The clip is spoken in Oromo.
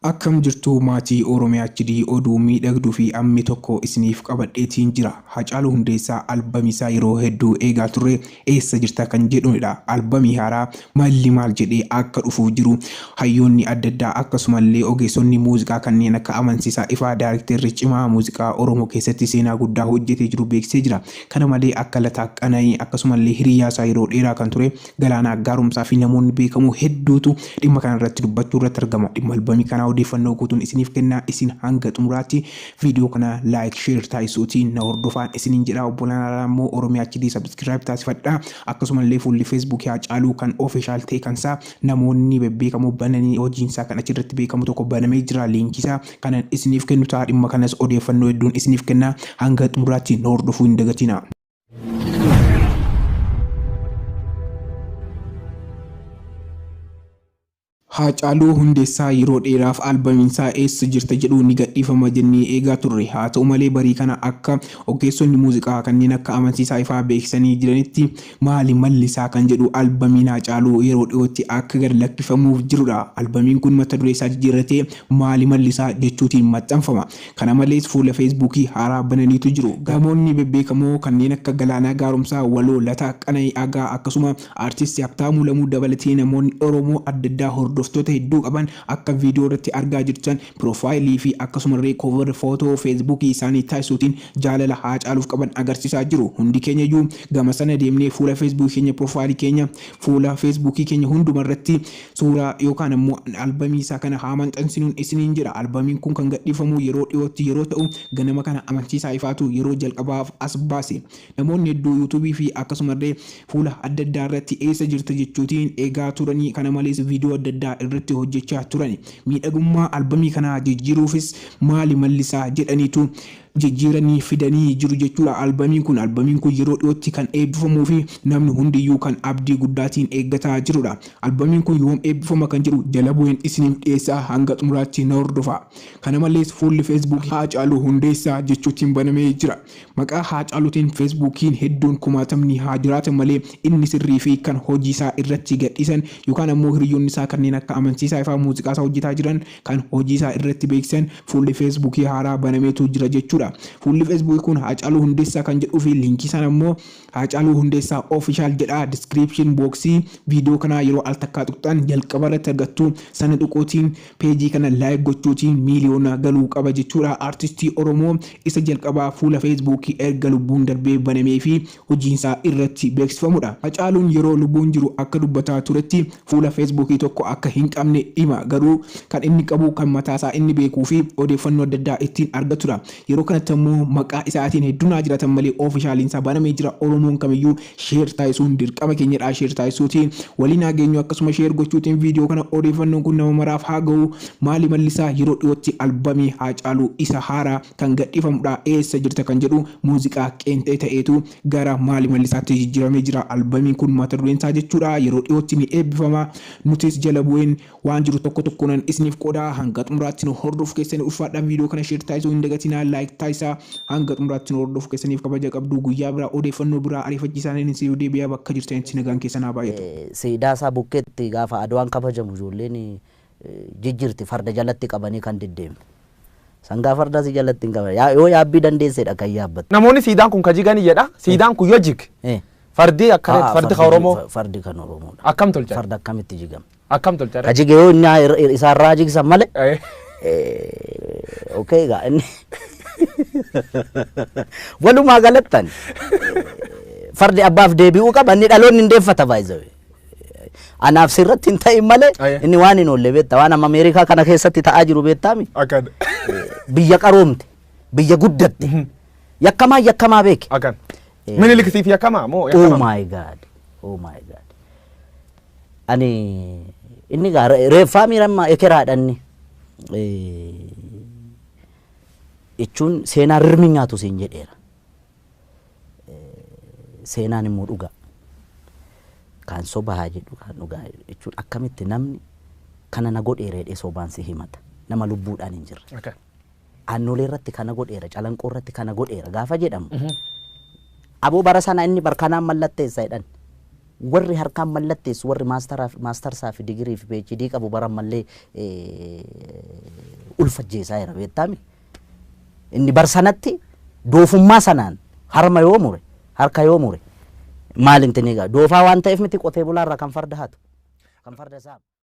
Akkam jirtu maatii Oromiyaa HD oduu miidhagduu fi ammi tokko isiniif qabadheetiin jira. Hacaaluu Hundeessaa albamiisaa yeroo hedduu eegaa turre eessa jirta kan jedhudha. Albamii haaraa malli maal jedhee akka dhufuuf jiru hayyoonni adda addaa akkasumallee ogeessonni muuziqaa kanneen akka amansiisaa ifaa daayirektarri cimaa muuziqaa Oromoo keessatti seenaa guddaa hojjetee jiru beeksisee jira. Kana malee akka Lataa Qana'ii akkasumallee hiriyaasaa yeroo dheeraa kan ture Galaanaa Gaaromsaa fi namoonni beekamoo hedduutu dhimma kana irratti dubbachuu irratti argama. Dhimma albamii kanaa odeeffannoo guutuun isiniif kennaa isin hanga xumuraatti viidiyoo kana like share taasisuutiin na hordofaa isiniin jedha. Obbolaan immoo Oromiyaa HD subscribe taasifadhaa. Akkasumallee fuulli Facebook Hacaaluu kan official ta'e kansaa namoonni bebbeekamoo bananii hojiinsaa kan achirratti beekamu tokko banamee jira. Liinkisaa kanan isiniif kennu ta'a. Dhimma kanas odeeffannoo hedduun isiniif kennaa hanga xumuraatti na hordofuu hin dagatinaa. Hacaaluu Hundeessaa yeroo dheeraaf albamiinsaa eessa jirta jedhu ni gadhiifama jennee eegaa turre. Haa ta'u malee barii kana akka ogeessonni muuziqaa kanneen akka amansiisaa ifaa beeksisanii jiranitti maali mallisaa kan jedhu albamiin Hacaaluu yeroo dhiyootti akka gad lakkifamuuf jirudha. Albamiin kun mata duree isaa jijjiirratee maali mallisaa jechuutiin maxxanfama. Kana malees fuula Feesbuukii haaraa bananiitu jiru. Gamoonni bebbeekamoo kanneen akka Galaanaa Gaaromsaa, Waloo, Lataa Qana'ii Agaa akkasuma aartistii Habtaamuu Lamuu dabalatee namoonni Oromoo adda addaa hordoftoota hedduu qaban akka viidiyoo irratti argaa jirtan piroofaayilii fi akkasumallee cover footoo feesbuukii isaanii taasisuutiin jaalala Hacaaluuf qaban agarsiisaa jiru. Hundi keenya iyyuu gama sana deemnee fuula feesbuukii keenya piroofaayilii keenya fuula feesbuukii keenya hundumarratti suuraa yookaan immoo albamii isaa kana haa maxxansinuun isiniin jira. Albamiin kun kan gadhiifamu yeroo dhiyootti yeroo ta'u ganama kana amansiisaa ifaatu yeroo jalqabaaf as baase. Namoonni hedduu yuutuubii fi akkasumallee fuula adda addaa irratti eessa jirta jechuutiin eegaa turanii. Kana malees viidiyoo adda addaa irratti hojjechaa turani. Miidhagummaa albamii kanaa jijjiiruufis maali mallisaa jedhaniitu jijjiiranii fidanii jiru jechuudha. Albamiin kun yeroo dhiyootti kan eebbifamuu fi namni hundiyyuu kan abdii guddaatiin eeggataa jirudha. Albamiin kun yoom eebbifama kan jedhu jala bu'een isiniif dhiyeessaa hanga xumuraatti na hordofaa. Kana malees fuulli feesbuukii Hacaaluu Hundeessaa jechuutiin banamee jira. Maqaa Hacaaluutiin feesbuukiin hedduun kumaatamni haa jiraatan malee inni sirrii fi kan hojii isaa irratti gadhiisan yookaan ammoo hiriyoonni isaa kanneen akka amansiisaa ifaa muuziqaa isaa hojjetaa jiran kan hojii isaa irratti beeksisan fuulli feesbuukii haaraa banameetu jira jechuudha. Fuulli feesbuukii kun Hacaaluu Hundeessaa kan jedhuu fi liinkii sana immoo Hacaaluu Hundeessaa official jedha. Description boxii viidiyoo kanaa yeroo al takkaa tuqxan jalqaba irratti argattu sana tuquutiin peejii kana like gochuutiin miiliyoona galuu qaba jechuudha. Artistii Oromoo isa jalqabaa fuula feesbuukii erga lubbuun darbee banamee fi hojiinsaa irratti beeksifamudha. Hacaaluun yeroo lubbuun jiru akka dubbataa turetti fuula feesbuukii tokko akka hin qabne hima. Garuu kan inni qabu kan mataasaa inni beekuu fi odeeffannoo adda addaa ittiin argatudha. Yeroo kanatti immoo maqaa isaatiin hedduunaa jiratan malee ofishaaliin isaa banamee jira. Oromoon kamiyyuu sheer taasisuun dirqama keenyadha. Sheer taasisuutiin waliin hageenyu akkasuma sheer gochuutiin viidiyoo kana odeeffannoon kun nama maraaf haa ga'u. Maali mallisaa yeroo dhiyootti albamii Hacaaluu isa haaraa kan gadhiifamudha. Eessa jirta kan jedhu muuziqaa qeenxee ta'eetu gara maali mallisaatti jijjiiramee jira. Albamiin kun mata dureen isaa jechuudha yeroo dhiyootti ni eebbifama. Nutis jala bu'een waan jiru tokko tokkoon isiniif qoodaa hanga xumuraatti nu hordofu keessanii ulfaadhaan viidiyoo kana sheer taasisuu hin dagatinaa. Like taasisaa hanga xumuraatti nu hordofu keessaniif kabaja qabdu. Guyyaa biraa odeeffannoo biraa ariifachiisaa isin deebi'aa bakka jirtanitti nagaan keessan haa baay'atu. Siidaa isaa bukkeetti gaafa Adwaan kabajamu ijoolleen jijjiirti farda jalatti qabanii kan deddeemu. Sangaa farda si jalatti hin qaban yoo yaabbii dandeessedha kan yaabbattu. Namoonni siidaan kun ka jigan jedha. Siidaan kun yoo jig fardi akka fardi ka Oromoo. Fardi kan Oromoodha. Akkam tolcha. Farda akkamitti jigama. Akkam tolcha. Ka jige yoo inni isaarraa jigsan malee. Okay ga inni walumaa galattan fardi abbaaf deebi'uu qaba. Inni dhaloonni hin deeffata baay'ee. Anaaf sirratti hin ta'in malee inni waan hin oolle beektaa waan amma Ameerikaa kana keessatti ta'aa jiru beektaami. Biyya qaroomte biyya guddatte yakkamaa beeke. Miniliksiif yakkamaa moo yakkamaa? Oh my god. Ani inni reeffaa miirammaa ekeraadhanni. Jechuun seenaa rirmi nyaatu siin jedheera. Seenaan immoo dhugaa. Kan soba haa jedhu kan dhugaa jechuun akkamitti namni kana na godheera jedhee sobaan si himata. Nama lubbuudhaan hin jirre. Aannolee irratti kana godheera, calanqoo irratti kana godheera gaafa jedhamu. Aboo bara sana inni barkanaan mallatteessa jedhan. warri harkaan mallattees warri maastarsaa fi digirii fi PhD qabu baran mallee ulfajjeesaa jira beektami. Inni barsanatti doofummaa sanaan harma yoo mure harka yoo mure maal intini gaa doofaa waan ta'eef miti qotee bulaarraa kan farda hatu kan farda isaa